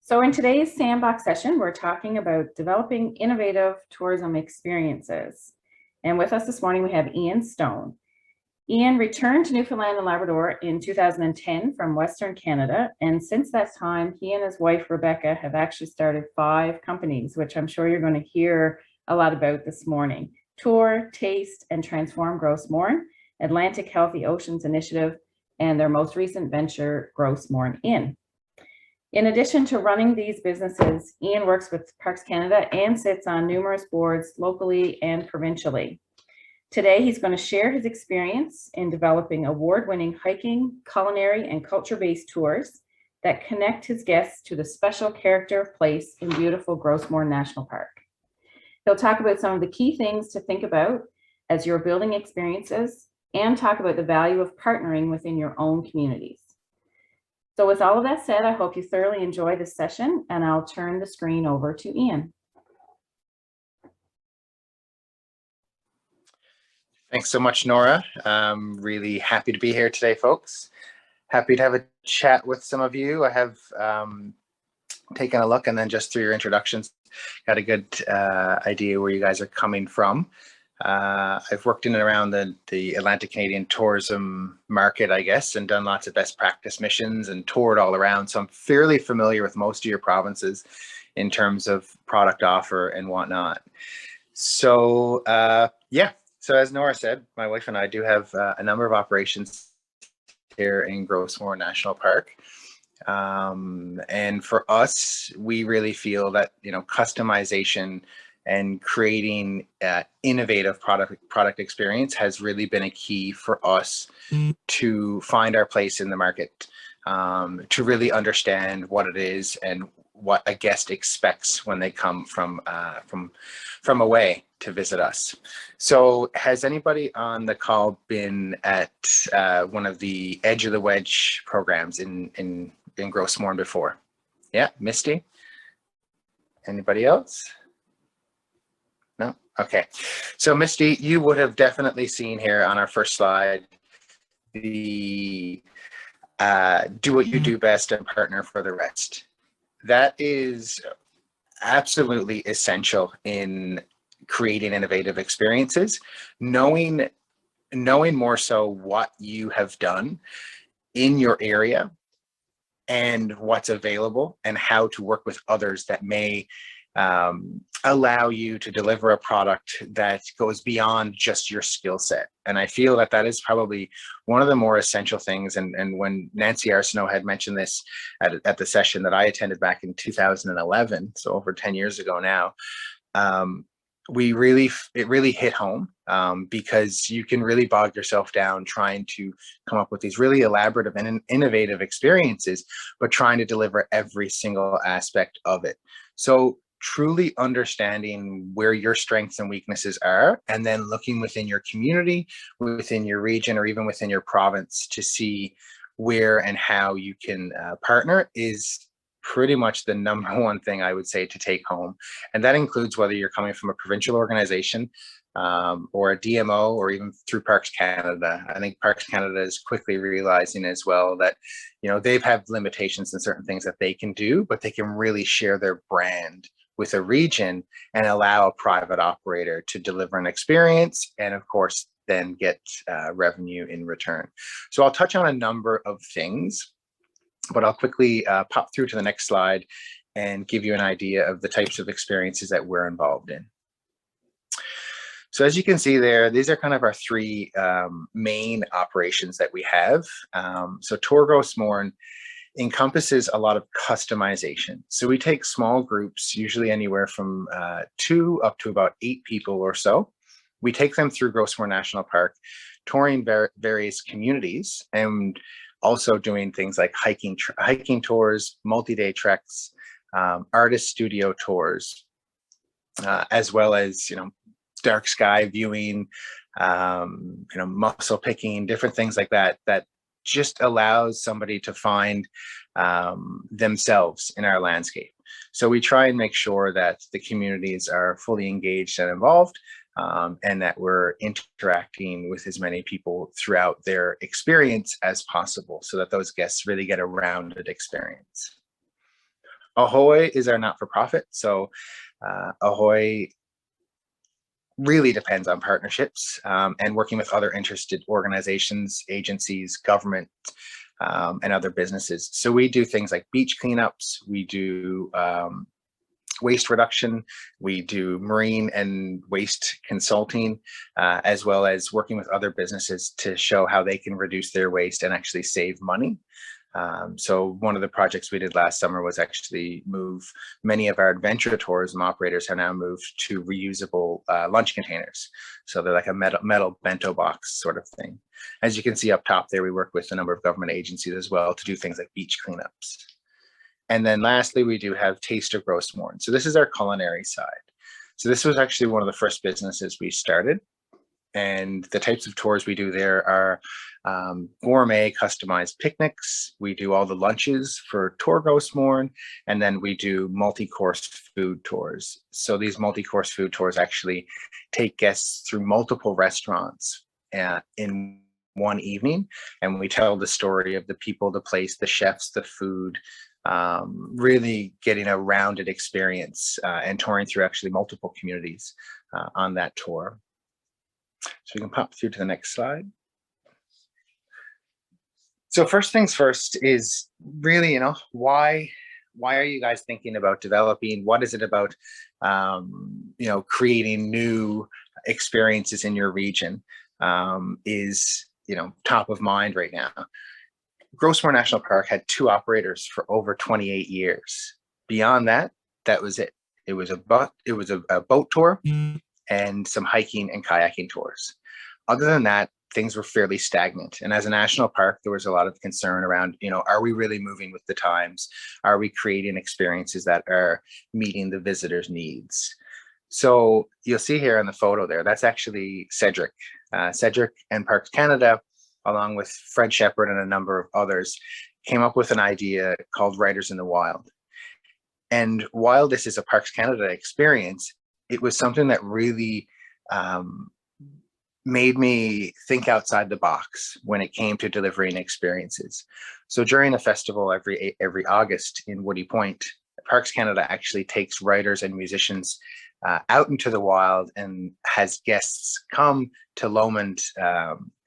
So in today's Sandbox session, we're talking about developing innovative tourism experiences. And with us this morning, we have Ian Stone. Ian returned to Newfoundland and Labrador in 2010 from Western Canada. And since that time, he and his wife, Rebecca, have actually started 5 companies, which I'm sure you're going to hear a lot about this morning. Tour, Taste, and Transform Gros Morne, Atlantic Healthy Oceans Initiative, and their most recent venture, Gros Morne Inn. In addition to running these businesses, Ian works with Parks Canada and sits on numerous boards locally and provincially. Today, he's going to share his experience in developing award-winning hiking, culinary, and culture-based tours that connect his guests to the special character of place in beautiful Gros Morne National Park. He'll talk about some of the key things to think about as you're building experiences and talk about the value of partnering within your own communities. So with all of that said, I hope you thoroughly enjoy this session, and I'll turn the screen over to Ian. Thanks so much, Nora. I'm really happy to be here today, folks. Happy to have a chat with some of you. I have taken a look, and then just through your introductions, got a good idea where you guys are coming from. I've worked in and around the Atlantic Canadian tourism market, I guess, and done lots of best practice missions and toured all around. So I'm fairly familiar with most of your provinces in terms of product offer and whatnot. So yeah, so as Nora said, my wife and I do have a number of operations here in Gros Morne National Park. And for us, we really feel that, customization and creating innovative product experience has really been a key for us to find our place in the market, to really understand what it is and what a guest expects when they come from away to visit us. So has anybody on the call been at one of the Edge of the Wedge programs in Gros Morne before? Yeah, Misty? Anybody else? No? Okay. So Misty, you would have definitely seen here on our first slide the do what you do best and partner for the rest. That is absolutely essential in creating innovative experiences, knowing more so what you have done in your area and what's available and how to work with others that may allow you to deliver a product that goes beyond just your skill set. And I feel that that is probably one of the more essential things. And when Nancy Arsenault had mentioned this at the session that I attended back in 2011, so over 10 years ago now, it really hit home, because you can really bog yourself down trying to come up with these really elaborate and innovative experiences, but trying to deliver every single aspect of it. So truly understanding where your strengths and weaknesses are, and then looking within your community, within your region, or even within your province to see where and how you can partner is pretty much the number one thing I would say to take home. And that includes whether you're coming from a provincial organization or a DMO, or even through Parks Canada. I think Parks Canada is quickly realizing as well that, they've had limitations in certain things that they can do, but they can really share their brand with a region and allow a private operator to deliver an experience, and of course, then get revenue in return. So I'll touch on a number of things, but I'll quickly pop through to the next slide and give you an idea of the types of experiences that we're involved in. So as you can see there, these are kind of our 3 main operations that we have. So Tour Gros Morne encompasses a lot of customization. So we take small groups, usually anywhere from 2 up to about 8 people or so. We take them through Gros Morne National Park, touring various communities, and also doing things like hiking tours, multi-day treks, artist studio tours, as well as dark sky viewing, mussel picking, different things like that just allows somebody to find themselves in our landscape. So we try and make sure that the communities are fully engaged and involved, and that we're interacting with as many people throughout their experience as possible, so that those guests really get a rounded experience. Ahoy is our not-for-profit. So Ahoy really depends on partnerships and working with other interested organizations, agencies, government, and other businesses. So we do things like beach cleanups, we do waste reduction, we do marine and waste consulting, as well as working with other businesses to show how they can reduce their waste and actually save money. So one of the projects we did last summer was actually move many of our adventure tourism operators have now moved to reusable lunch containers. So they're like a metal bento box sort of thing. As you can see up top there, we work with a number of government agencies as well to do things like beach cleanups. And then lastly, we do have Tour Gros Morne. So this is our culinary side. So this was actually one of the first businesses we started. And the types of tours we do there are gourmet customized picnics. We do all the lunches for Tour Gros Morne, and then we do multi-course food tours. So these multi-course food tours actually take guests through multiple restaurants in one evening, and we tell the story of the people, the place, the chefs, the food, really getting a rounded experience and touring through actually multiple communities on that tour. So we can pop through to the next slide. So first things first is really, why are you guys thinking about developing? What is it about, creating new experiences in your region is, top of mind right now. Gros Morne National Park had 2 operators for over 28 years. Beyond that, that was it. It was a boat tour and some hiking and kayaking tours. Other than that, things were fairly stagnant. And as a national park, there was a lot of concern around, are we really moving with the times? Are we creating experiences that are meeting the visitors' needs? So you'll see here in the photo there, that's actually Cedric. Cedric and Parks Canada, along with Fred Shepherd and a number of others, came up with an idea called Writers in the Wild. And while this is a Parks Canada experience, it was something that really made me think outside the box when it came to delivering experiences. So during a festival every August in Woody Point, Parks Canada actually takes writers and musicians out into the wild and has guests come to Lomond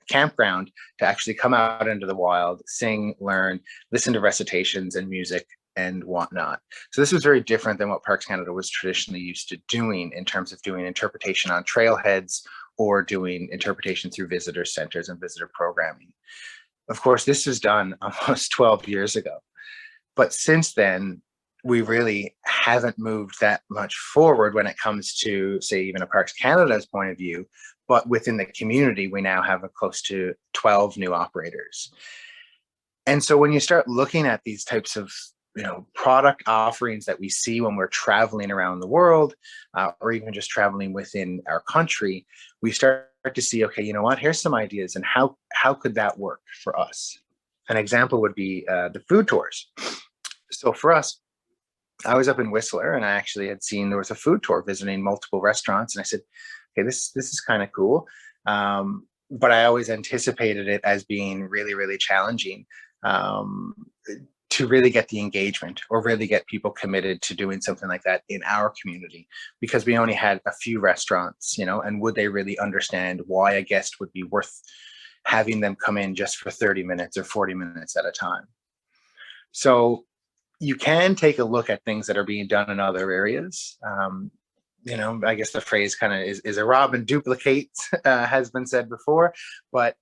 campground to actually come out into the wild, sing, learn, listen to recitations and music and whatnot. So this was very different than what Parks Canada was traditionally used to doing in terms of doing interpretation on trailheads or doing interpretation through visitor centers and visitor programming. Of course, this was done almost 12 years ago. But since then, we really haven't moved that much forward when it comes to, say, even a Parks Canada's point of view. But within the community, we now have close to 12 new operators. And so when you start looking at these types of product offerings that we see when we're traveling around the world, or even just traveling within our country, we start to see, okay, here's some ideas, and how could that work for us? An example would be the food tours. So for us, I was up in Whistler, and I actually had seen there was a food tour visiting multiple restaurants, and I said, okay, this is kind of cool. But I always anticipated it as being really, really challenging to really get the engagement or really get people committed to doing something like that in our community, because we only had a few restaurants, and would they really understand why a guest would be worth having them come in just for 30 minutes or 40 minutes at a time? So you can take a look at things that are being done in other areas. I guess the phrase kind of is a rob and duplicate, has been said before, but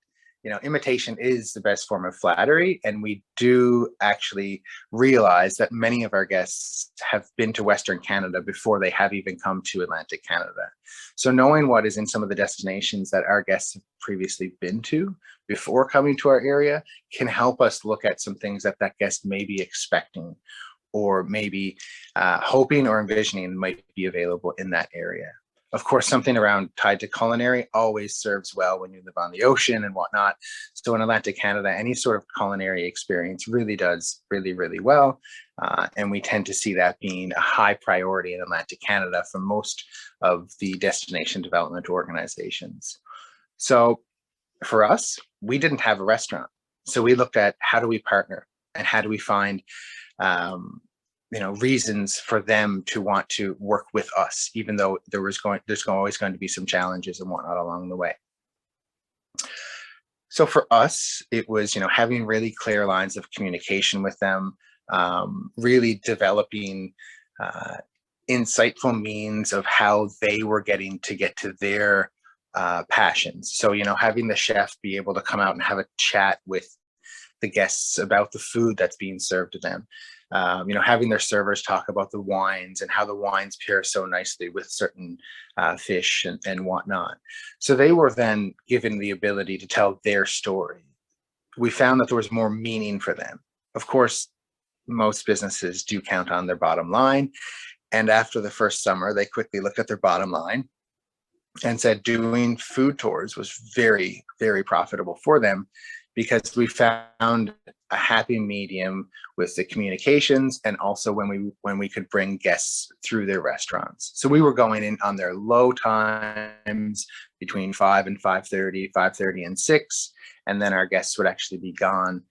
imitation is the best form of flattery. And we do actually realize that many of our guests have been to Western Canada before they have even come to Atlantic Canada. So knowing what is in some of the destinations that our guests have previously been to before coming to our area can help us look at some things that guest may be expecting, or maybe hoping or envisioning might be available in that area. Of course, something around tied to culinary always serves well when you live on the ocean and whatnot. So in Atlantic Canada, any sort of culinary experience really does really, really well. And we tend to see that being a high priority in Atlantic Canada for most of the destination development organizations. So for us, we didn't have a restaurant. So we looked at how do we partner and how do we find reasons for them to want to work with us, even though there's always going to be some challenges and whatnot along the way. So for us, it was, having really clear lines of communication with them, really developing insightful means of how they were getting to get to their passions. So, having the chef be able to come out and have a chat with the guests about the food that's being served to them. Having their servers talk about the wines and how the wines pair so nicely with certain fish and whatnot. So they were then given the ability to tell their story. We found that there was more meaning for them. Of course, most businesses do count on their bottom line. And after the first summer, they quickly looked at their bottom line and said doing food tours was very, very profitable for them, because we found a happy medium with the communications, and also when we could bring guests through their restaurants. So we were going in on their low times between 5 and 5:30, 5:30 and 6, and then our guests would actually be gone,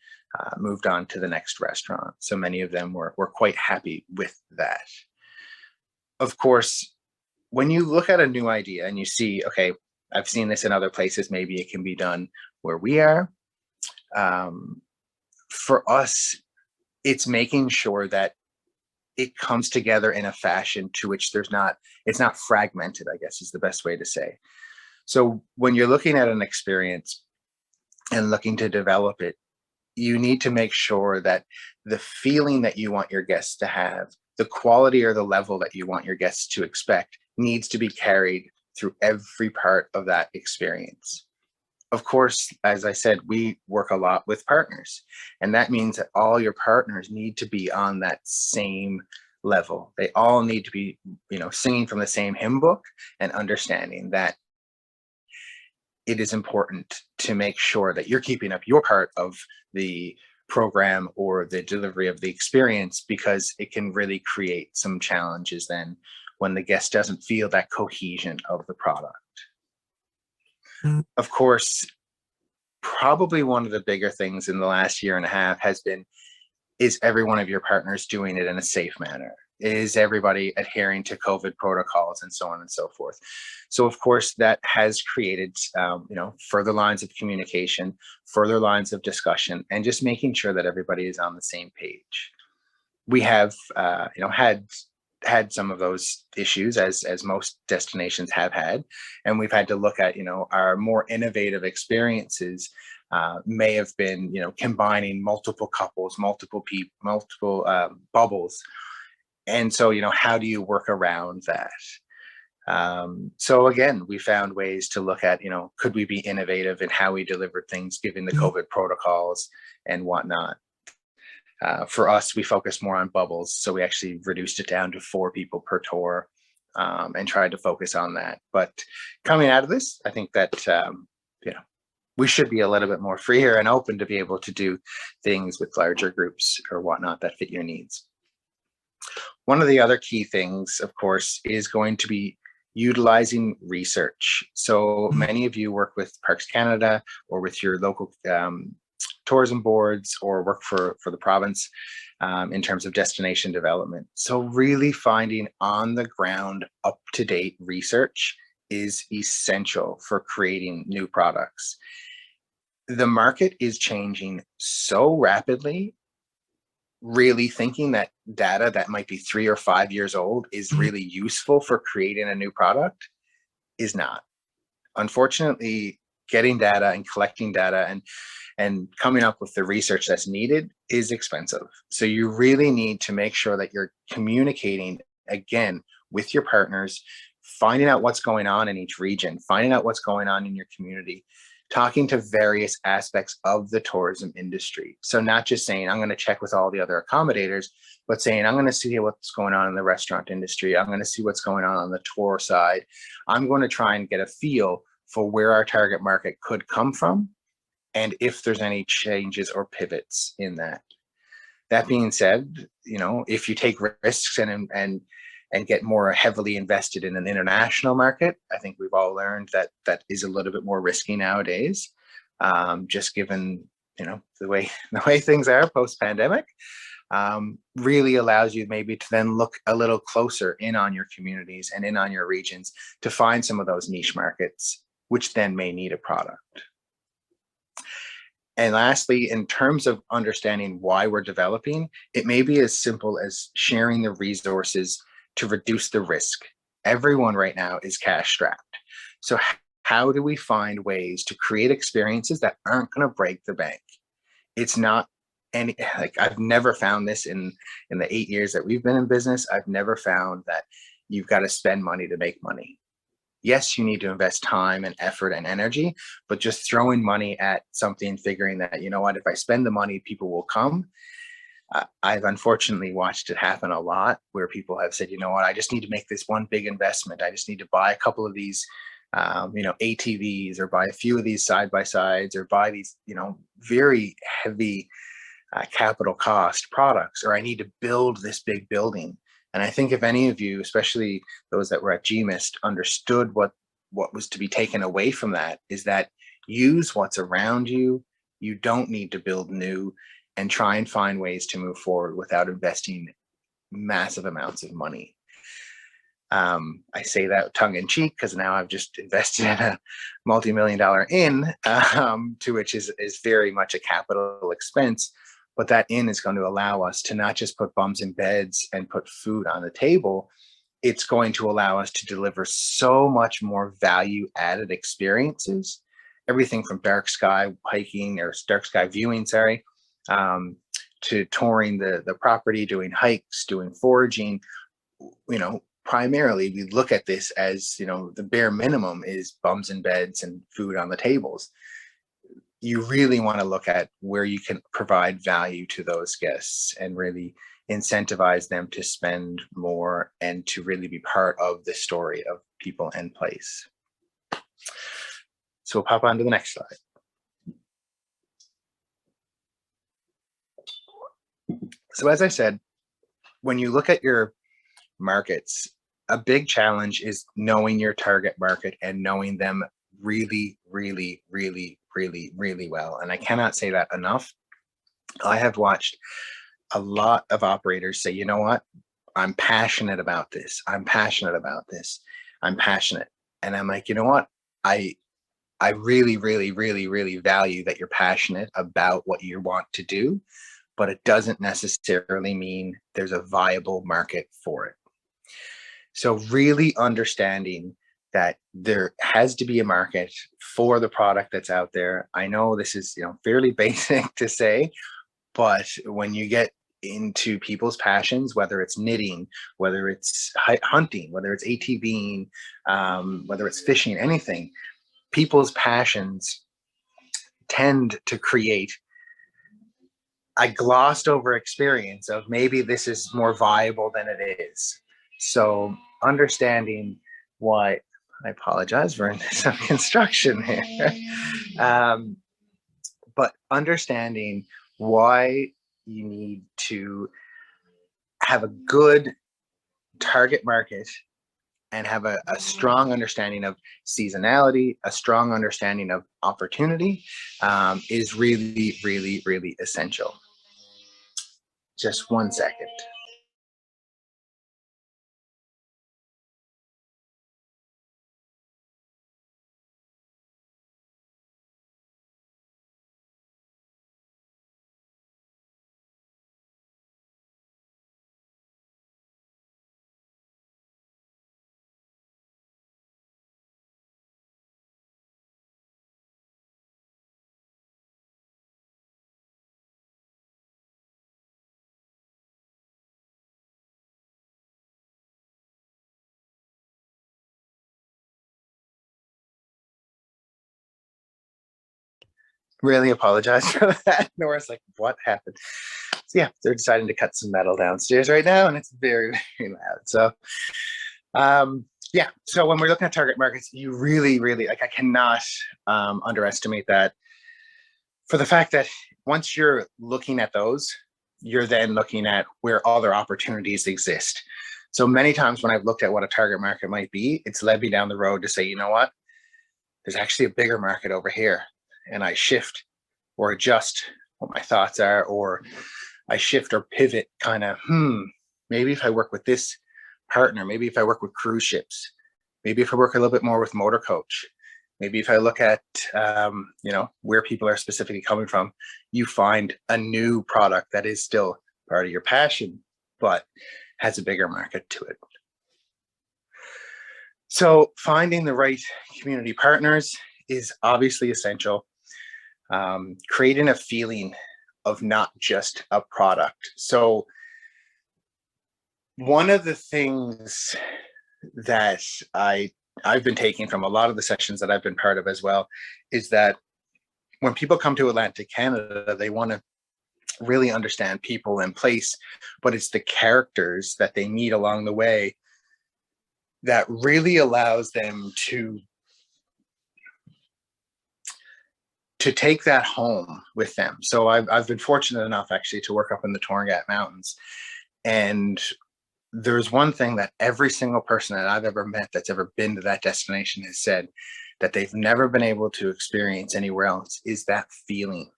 moved on to the next restaurant. So many of them were quite happy with that. Of course, when you look at a new idea and you see, okay, I've seen this in other places, maybe it can be done where we are. For us, it's making sure that it comes together in a fashion to which it's not fragmented, I guess is the best way to say. So when you're looking at an experience and looking to develop it, you need to make sure that the feeling that you want your guests to have, the quality or the level that you want your guests to expect, needs to be carried through every part of that experience. Of course, as I said, we work a lot with partners, and that means that all your partners need to be on that same level. They all need to be, singing from the same hymn book and understanding that it is important to make sure that you're keeping up your part of the program or the delivery of the experience, because it can really create some challenges then when the guest doesn't feel that cohesion of the product. Of course, probably one of the bigger things in the last year and a half is every one of your partners doing it in a safe manner? Is everybody adhering to COVID protocols and so on and so forth? So of course that has created, further lines of communication, further lines of discussion, and just making sure that everybody is on the same page. We have, had some of those issues, as most destinations have had, and we've had to look at, our more innovative experiences may have been, combining multiple couples, multiple bubbles. And so, how do you work around that? So again, we found ways to look at, could we be innovative in how we delivered things given the COVID protocols and whatnot? For us, we focused more on bubbles. So we actually reduced it down to 4 people per tour, and tried to focus on that. But coming out of this, I think that, we should be a little bit more freer and open to be able to do things with larger groups or whatnot that fit your needs. One of the other key things, of course, is going to be utilizing research. So many of you work with Parks Canada or with your local tourism boards, or work for the province in terms of destination development. So really finding on the ground up-to-date research is essential for creating new products. The market is changing so rapidly. Really thinking that data that might be 3 or 5 years old is really useful for creating a new product is not. Unfortunately, getting data and collecting data and coming up with the research that's needed is expensive. So you really need to make sure that you're communicating, again, with your partners, finding out what's going on in each region, finding out what's going on in your community, talking to various aspects of the tourism industry. So not just saying, I'm going to check with all the other accommodators, but saying, I'm going to see what's going on in the restaurant industry. I'm going to see what's going on the tour side. I'm going to try and get a feel for where our target market could come from, and if there's any changes or pivots in that. That being said, if you take risks and get more heavily invested in an international market, I think we've all learned that is a little bit more risky nowadays, just given the way things are post-pandemic. really allows you maybe to then look a little closer in on your communities and in on your regions to find some of those niche markets, which then may need a product. And lastly, in terms of understanding why we're developing, it may be as simple as sharing the resources to reduce the risk. Everyone right now is cash strapped. So how do we find ways to create experiences that aren't going to break the bank? It's not any, like, I've never found this in the 8 years that we've been in business. I've never found that you've got to spend money to make money. Yes, you need to invest time and effort and energy, but just throwing money at something, figuring that, you know what, if I spend the money, people will come. I've unfortunately watched it happen a lot where people have said, you know what, I just need to make this one big investment. I just need to buy a couple of these, ATVs, or buy a few of these side-by-sides, or buy these, very heavy capital cost products, or I need to build this big building. And I think if any of you, especially those that were at GMIST, understood what was to be taken away from that, is that use what's around you. You don't need to build new, and try and find ways to move forward without investing massive amounts of money. I say that tongue in cheek because now I've just invested in a multi-million-dollar inn, to which is very much a capital expense. But that inn is going to allow us to not just put bums in beds and put food on the table. It's going to allow us to deliver so much more value added experiences, everything from dark sky hiking, or dark sky viewing, to touring the property, doing hikes, doing foraging. Primarily we look at this as, the bare minimum is bums in beds and food on the tables. You really want to look at where you can provide value to those guests and really incentivize them to spend more and to really be part of the story of people and place. So we'll pop on to the next slide. So as I said, when you look at your markets, a big challenge is knowing your target market and knowing them really, really, really, really, really well. And I cannot say that enough. I have watched a lot of operators say, you know what, I'm passionate about this. I'm passionate about this. I'm passionate. And I'm like, you know what, I really, really, really, really value that you're passionate about what you want to do, but it doesn't necessarily mean there's a viable market for it. So really understanding that there has to be a market for the product that's out there. I know this is, fairly basic to say, but when you get into people's passions, whether it's knitting, whether it's hunting, whether it's ATVing, whether it's fishing, anything, people's passions tend to create a glossed over experience of maybe this is more viable than it is. So understanding why, I apologize for some construction here, but understanding why you need to have a good target market and have a strong understanding of seasonality, a strong understanding of opportunity, is really, really, really essential. Just 1 second. Really apologize for that. Nora's like, what happened? So yeah, they're deciding to cut some metal downstairs right now, and it's very, very loud. So yeah, so when we're looking at target markets, you really, really, I cannot underestimate that, for the fact that once you're looking at those, you're then looking at where other opportunities exist. So many times when I've looked at what a target market might be, it's led me down the road to say, you know what, there's actually a bigger market over here. And I shift or adjust what my thoughts are, or I shift or pivot kind of, maybe if I work with this partner, maybe if I work with cruise ships, maybe if I work a little bit more with motor coach, maybe if I look at, where people are specifically coming from, you find a new product that is still part of your passion, but has a bigger market to it. So finding the right community partners is obviously essential. Creating a feeling of not just a product. So one of the things that I've been taking from a lot of the sessions that I've been part of as well is that when people come to Atlantic Canada, they want to really understand people and place, but it's the characters that they meet along the way that really allows them to take that home with them. So I've been fortunate enough actually to work up in the Tour Gros Mountains, and there's one thing that every single person that I've ever met that's ever been to that destination has said that they've never been able to experience anywhere else, is that feeling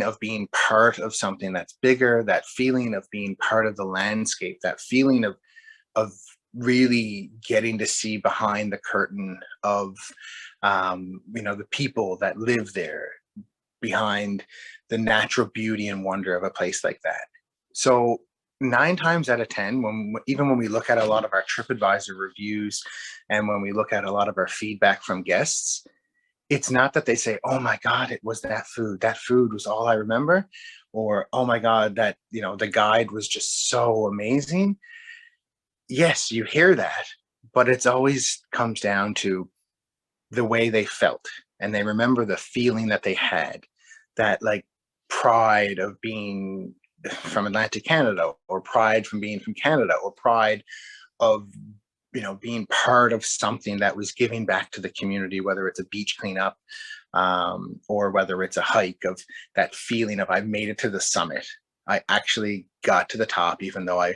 of being part of something that's bigger, that feeling of being part of the landscape, that feeling of really getting to see behind the curtain of the people that live there, behind the natural beauty and wonder of a place like that. So 9 times out of 10, even when we look at a lot of our TripAdvisor reviews and when we look at a lot of our feedback from guests, it's not that they say, oh my God, it was that food was all I remember, or oh my God, that the guide was just so amazing. Yes, you hear that, but it's always comes down to the way they felt, and they remember the feeling that they had, that like pride of being from Atlantic Canada, or pride from being from Canada, or pride of being part of something that was giving back to the community, whether it's a beach cleanup, or whether it's a hike, of that feeling of I made it to the summit. I actually got to the top, even though I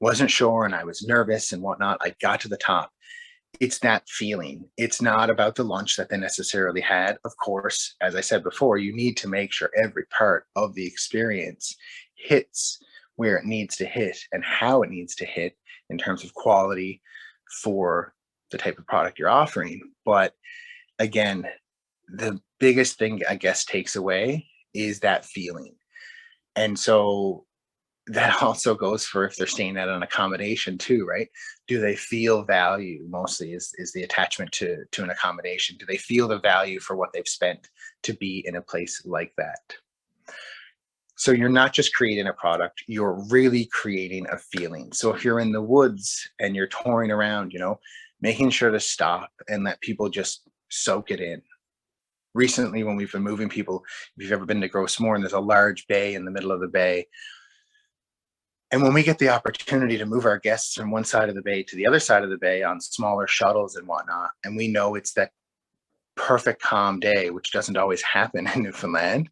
wasn't sure and I was nervous and whatnot. I got to the top. It's that feeling. It's not about the lunch that they necessarily had. Of course, as I said before, you need to make sure every part of the experience hits where it needs to hit and how it needs to hit in terms of quality for the type of product you're offering. But again, the biggest thing I guess takes away is that feeling. And so that also goes for if they're staying at an accommodation too, right? Do they feel value? Mostly is the attachment to an accommodation. Do they feel the value for what they've spent to be in a place like that? So you're not just creating a product, you're really creating a feeling. So if you're in the woods and you're touring around, making sure to stop and let people just soak it in. Recently, when we've been moving people, if you've ever been to Gros Morne, there's a large bay in the middle of the bay. And when we get the opportunity to move our guests from one side of the bay to the other side of the bay on smaller shuttles and whatnot, and we know it's that perfect calm day, which doesn't always happen in Newfoundland,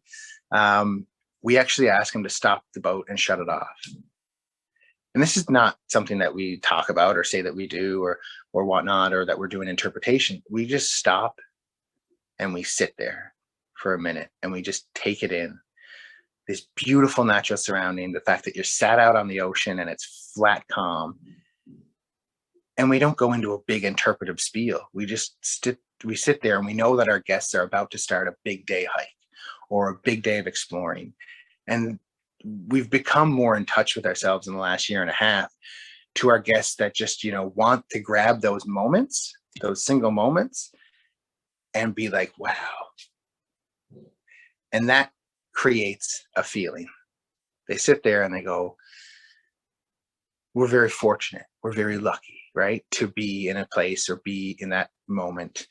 we actually ask them to stop the boat and shut it off. And this is not something that we talk about or say that we do or whatnot, or that we're doing interpretation. We just stop and we sit there for a minute and we just take it in. This beautiful natural surrounding, the fact that you're sat out on the ocean and it's flat calm. And we don't go into a big interpretive spiel. We just sit there and we know that our guests are about to start a big day hike or a big day of exploring. And we've become more in touch with ourselves in the last year and a half, to our guests that just, want to grab those moments, those single moments, and be like, wow. And that creates a feeling. They sit there and they go, we're very fortunate. We're very lucky, right? To be in a place or be in that moment,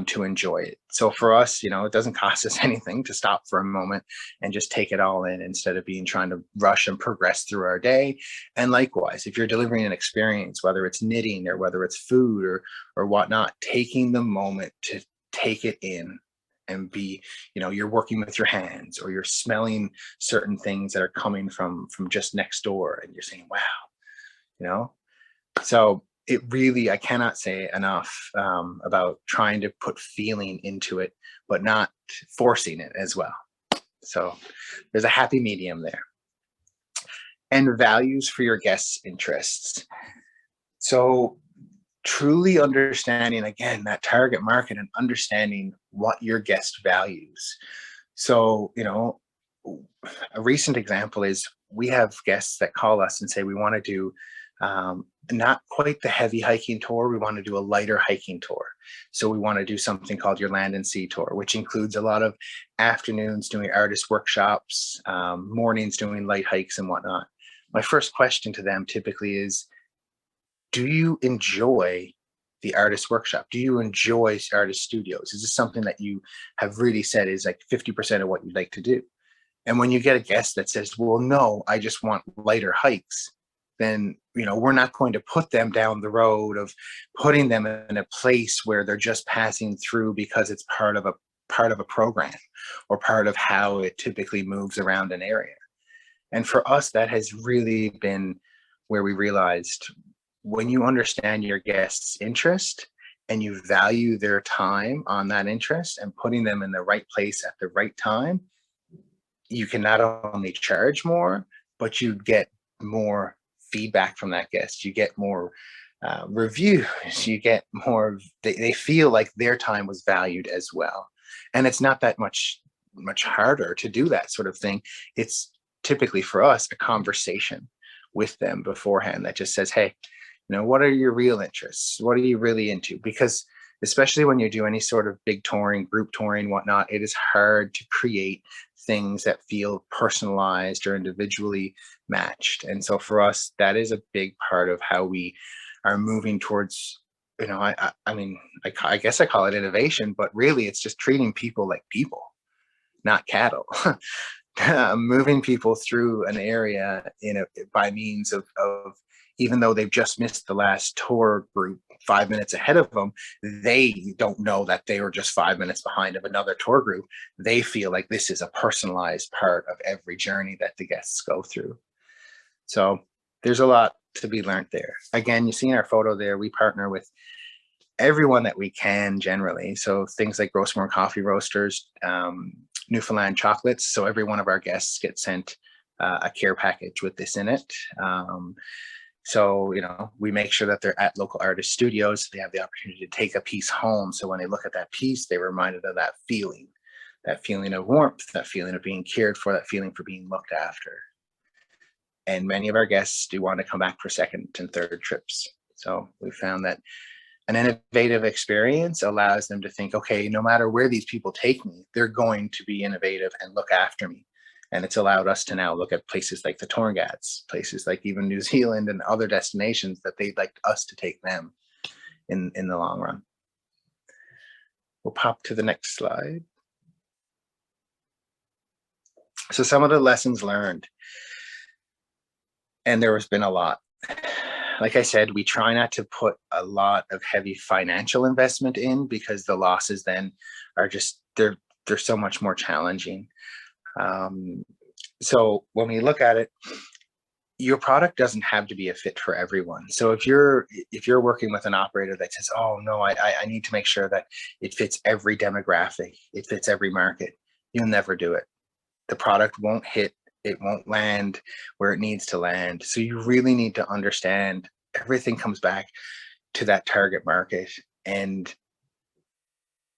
to enjoy it. So for us, it doesn't cost us anything to stop for a moment and just take it all in, instead of trying to rush and progress through our day. And likewise, if you're delivering an experience, whether it's knitting or whether it's food or whatnot, taking the moment to take it in and be, you're working with your hands, or you're smelling certain things that are coming from just next door, and you're saying, wow, so it really, I cannot say enough about trying to put feeling into it, but not forcing it as well. So there's a happy medium there. And values for your guests' interests. So truly understanding, again, that target market and understanding what your guest values. So, a recent example is we have guests that call us and say, we want to do not quite the heavy hiking tour. We want to do a lighter hiking tour. So we want to do something called your land and sea tour, which includes a lot of afternoons doing artist workshops, mornings doing light hikes and whatnot. My first question to them typically is, do you enjoy the artist workshop? Do you enjoy artist studios? Is this something that you have really said is like 50% of what you'd like to do? And when you get a guest that says, well, no, I just want lighter hikes, then, we're not going to put them down the road of putting them in a place where they're just passing through because it's part of a program or part of how it typically moves around an area. And for us, that has really been where we realized, when you understand your guest's interest and you value their time on that interest and putting them in the right place at the right time, you can not only charge more, but you get more feedback from that guest. You get more reviews. You get more, they feel like their time was valued as well. And it's not that much harder to do that sort of thing. It's typically for us a conversation with them beforehand that just says, hey, what are your real interests? What are you really into? Because especially when you do any sort of big touring, group touring, whatnot, it is hard to create things that feel personalized or individually matched. And so for us, that is a big part of how we are moving towards, I guess I call it innovation, but really it's just treating people like people, not cattle. Moving people through an area by means of even though they've just missed the last tour group 5 minutes ahead of them, they don't know that they were just 5 minutes behind of another tour group. They feel like this is a personalized part of every journey that the guests go through. So there's a lot to be learned there. Again, you see in our photo there, we partner with everyone that we can generally. So things like Gros Morne coffee roasters, Newfoundland chocolates. So every one of our guests gets sent a care package with this in it. So, we make sure that they're at local artist studios. So they have the opportunity to take a piece home. So when they look at that piece, they're reminded of that feeling of warmth, that feeling of being cared for, that feeling for being looked after. And many of our guests do want to come back for second and third trips. So we found that an innovative experience allows them to think, okay, no matter where these people take me, they're going to be innovative and look after me. And it's allowed us to now look at places like the Torngads, places like even New Zealand and other destinations that they'd like us to take them in the long run. We'll pop to the next slide. So some of the lessons learned, and there has been a lot. Like I said, we try not to put a lot of heavy financial investment in because the losses then are just, they're so much more challenging. So when we look at it, your product doesn't have to be a fit for everyone. So if you're working with an operator that says, oh no, I need to make sure that it fits every demographic, it fits every market, you'll never do it. The product won't hit, it won't land where it needs to land. So you really need to understand, everything comes back to that target market. And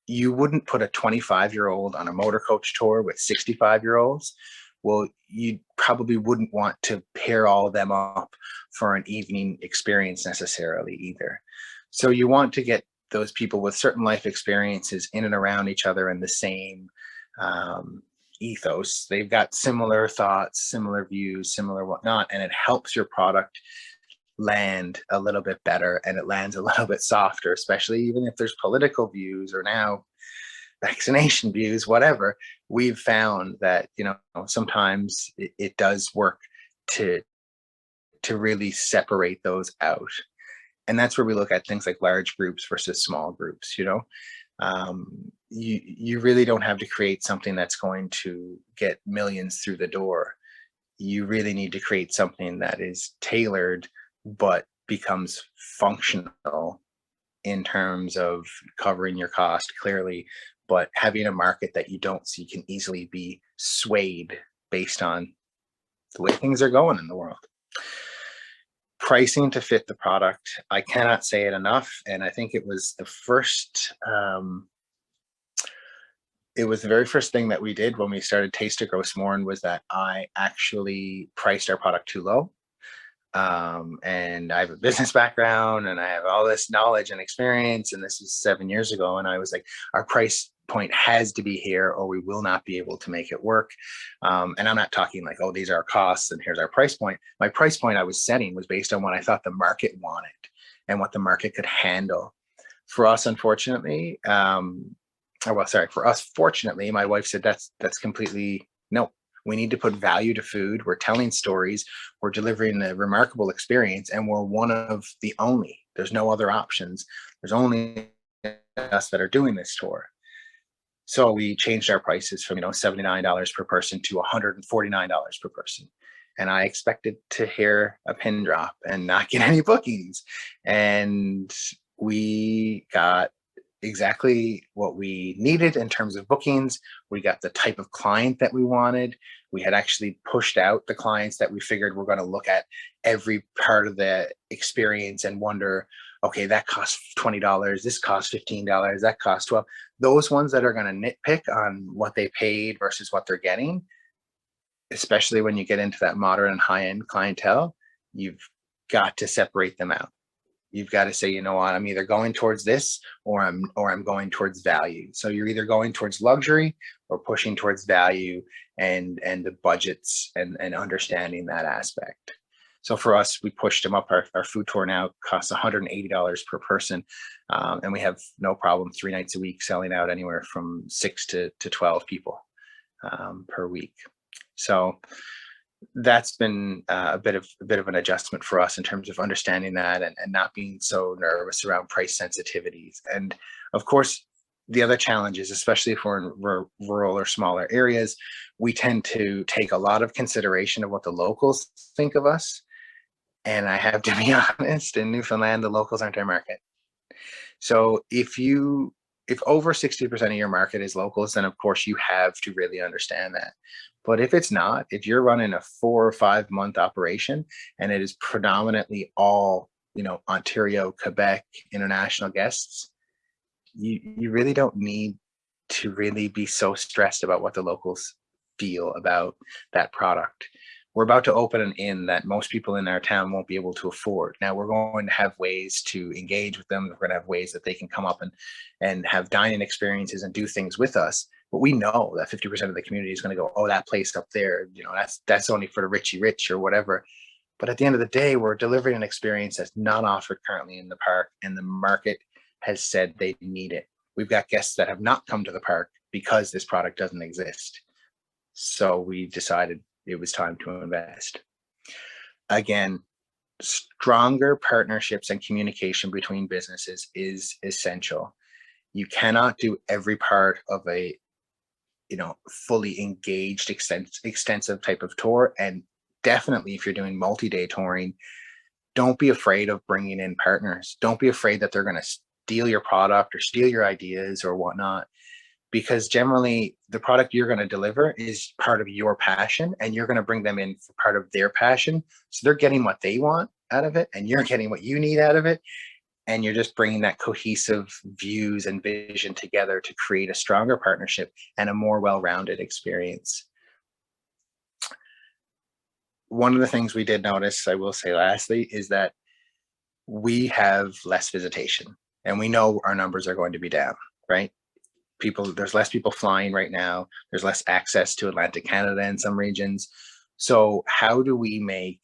you wouldn't put a 25-year-old on a motor coach tour with 65-year-olds. Well, you probably wouldn't want to pair all of them up for an evening experience necessarily either. So you want to get those people with certain life experiences in and around each other in the same ethos. They've got similar thoughts, similar views, similar whatnot, and it helps your product land a little bit better, and it lands a little bit softer, especially even if there's political views or now vaccination views, whatever. We've found that, sometimes it does work to really separate those out. And that's where we look at things like large groups versus small groups. You really don't have to create something that's going to get millions through the door. You really need to create something that is tailored but becomes functional in terms of covering your cost clearly, but having a market that you don't see can easily be swayed based on the way things are going in the world. Pricing to fit the product, I cannot say it enough. And I think it was the very first thing that we did when we started Tour Gros Morne was that I actually priced our product too low. And I have a business background and I have all this knowledge and experience. And this was 7 years ago. And I was like, our price point has to be here or we will not be able to make it work. And I'm not talking like, oh, these are our costs and here's our price point. My price point I was setting was based on what I thought the market wanted and what the market could handle. For us, unfortunately, for us, fortunately, my wife said that's completely no. We need to put value to food. We're telling stories. We're delivering a remarkable experience, and we're one of the only. There's no other options. There's only us that are doing this tour. So we changed our prices from $79 per person to $149 per person. And I expected to hear a pin drop and not get any bookings. And we got exactly what we needed in terms of bookings. We got the type of client that we wanted. We had actually pushed out the clients that we figured were going to look at every part of the experience and wonder, okay, that costs $20, this costs $15, that costs $12. Those ones that are going to nitpick on what they paid versus what they're getting, especially when you get into that moderate and high-end clientele, you've got to separate them out. You've got to say, you know what, I'm either going towards this or I'm going towards value. So you're either going towards luxury or pushing towards value and the budgets and understanding that aspect. So for us, we pushed them up. Our food tour now costs $180 per person. And we have no problem 3 nights a week selling out anywhere from 6 to 12 people per week. So that's been a bit of an adjustment for us in terms of understanding that and not being so nervous around price sensitivities. And of course, the other challenges, especially if we're in rural or smaller areas, we tend to take a lot of consideration of what the locals think of us. And I have to be honest, in Newfoundland, the locals aren't our market. So if over 60% of your market is locals, then of course you have to really understand that. But if it's not, if you're running a 4 or 5 month operation and it is predominantly all, Ontario, Quebec, international guests, you really don't need to really be so stressed about what the locals feel about that product. We're about to open an inn that most people in our town won't be able to afford. Now we're going to have ways to engage with them. We're going to have ways that they can come up and have dining experiences and do things with us. But we know that 50% of the community is going to go, oh, that place up there, that's only for the richy rich or whatever. But at the end of the day, we're delivering an experience that's not offered currently in the park, and the market has said they need it. We've got guests that have not come to the park because this product doesn't exist. So we decided it was time to invest. Again, stronger partnerships and communication between businesses is essential. You cannot do every part of a fully engaged, extensive type of tour. And definitely if you're doing multi-day touring, don't be afraid of bringing in partners. Don't be afraid that they're going to steal your product or steal your ideas or whatnot, because generally the product you're going to deliver is part of your passion and you're going to bring them in for part of their passion. So they're getting what they want out of it and you're getting what you need out of it. And you're just bringing that cohesive views and vision together to create a stronger partnership and a more well-rounded experience. One of the things we did notice, I will say lastly, is that we have less visitation and we know our numbers are going to be down, right? There's less people flying right now. There's less access to Atlantic Canada in some regions. So how do we make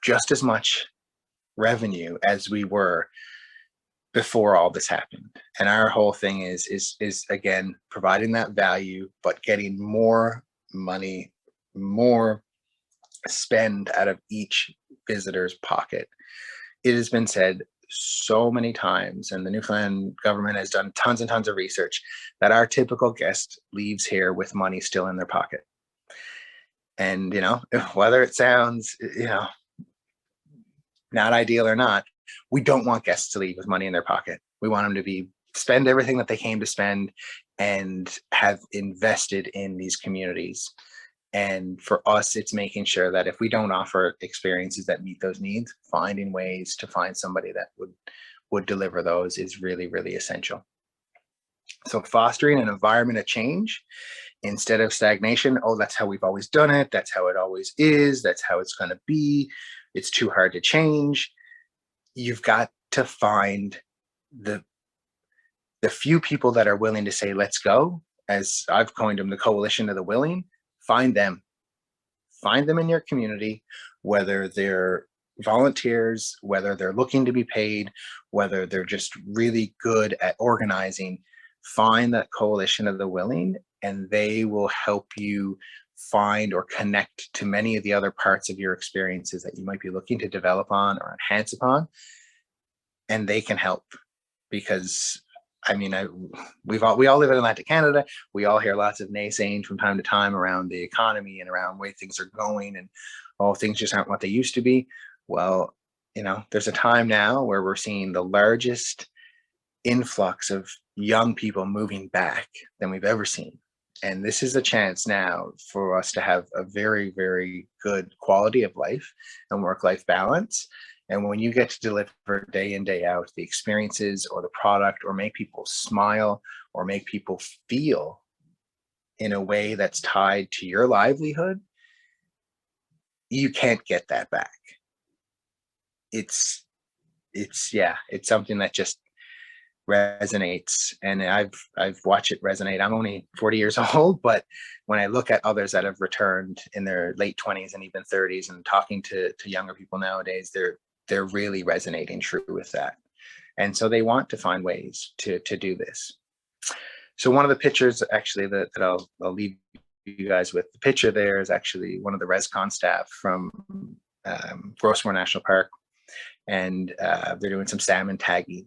just as much revenue as we were before all this happened? And our whole thing is again, providing that value, but getting more money, more spend out of each visitor's pocket. It has been said so many times, and the Newfoundland government has done tons and tons of research, that our typical guest leaves here with money still in their pocket. And, whether it sounds, not ideal or not, we don't want guests to leave with money in their pocket. We want them to be spend everything that they came to spend and have invested in these communities. And for us, it's making sure that if we don't offer experiences that meet those needs, finding ways to find somebody that would deliver those is really, really essential. So fostering an environment of change instead of stagnation. Oh, that's how we've always done it. That's how it always is. That's how it's going to be. It's too hard to change. You've got to find the few people that are willing to say, let's go, as I've coined them, the coalition of the willing. Find them in your community, whether they're volunteers, whether they're looking to be paid, whether they're just really good at organizing. Find that coalition of the willing, and they will help you find or connect to many of the other parts of your experiences that you might be looking to develop on or enhance upon. And they can help, because I mean, we all live in Atlantic Canada. We all hear lots of naysaying from time to time around the economy and around the way things are going, and things just aren't what they used to be. Well, there's a time now where we're seeing the largest influx of young people moving back than we've ever seen. And this is a chance now for us to have a very, very good quality of life and work-life balance. And when you get to deliver day in, day out the experiences or the product, or make people smile or make people feel in a way that's tied to your livelihood, you can't get that back. It's something that just resonates, and I've watched it resonate. I'm only 40 years old, but when I look at others that have returned in their late 20s and even 30s, and talking to younger people nowadays, they're really resonating true with that. And so they want to find ways to do this. So one of the pictures actually that I'll leave you guys with, the picture there is actually one of the ResCon staff from Gros Morne National Park, and they're doing some salmon tagging.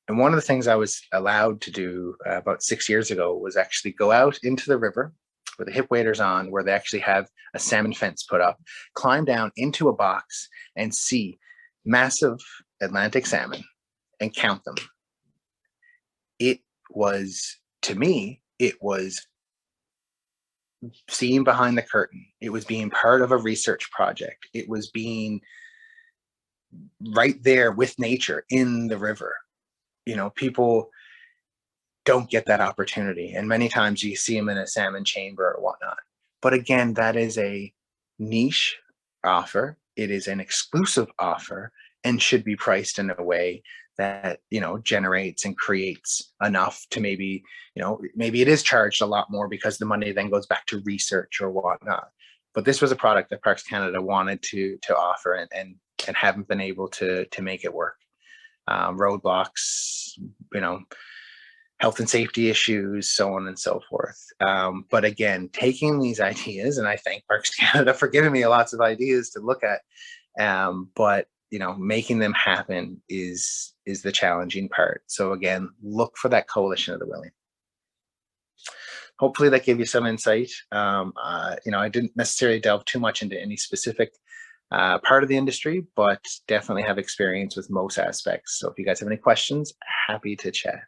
And one of the things I was allowed to do about 6 years ago was actually go out into the river with the hip waders on, where they actually have a salmon fence put up, climb down into a box and see massive Atlantic salmon and count them. It was, to me, it was seeing behind the curtain. It was being part of a research project. It was being right there with nature in the river. People don't get that opportunity. And many times you see them in a salmon chamber or whatnot. But again, that is a niche offer. It is an exclusive offer, and should be priced in a way that, generates and creates enough to maybe it is charged a lot more because the money then goes back to research or whatnot. But this was a product that Parks Canada wanted to offer, and haven't been able to make it work. Roadblocks, health and safety issues, so on and so forth. But again, taking these ideas, and I thank Parks Canada for giving me lots of ideas to look at, but making them happen is the challenging part. So again, look for that coalition of the willing. Hopefully that gave you some insight. I didn't necessarily delve too much into any specific part of the industry, but definitely have experience with most aspects. So if you guys have any questions, happy to chat.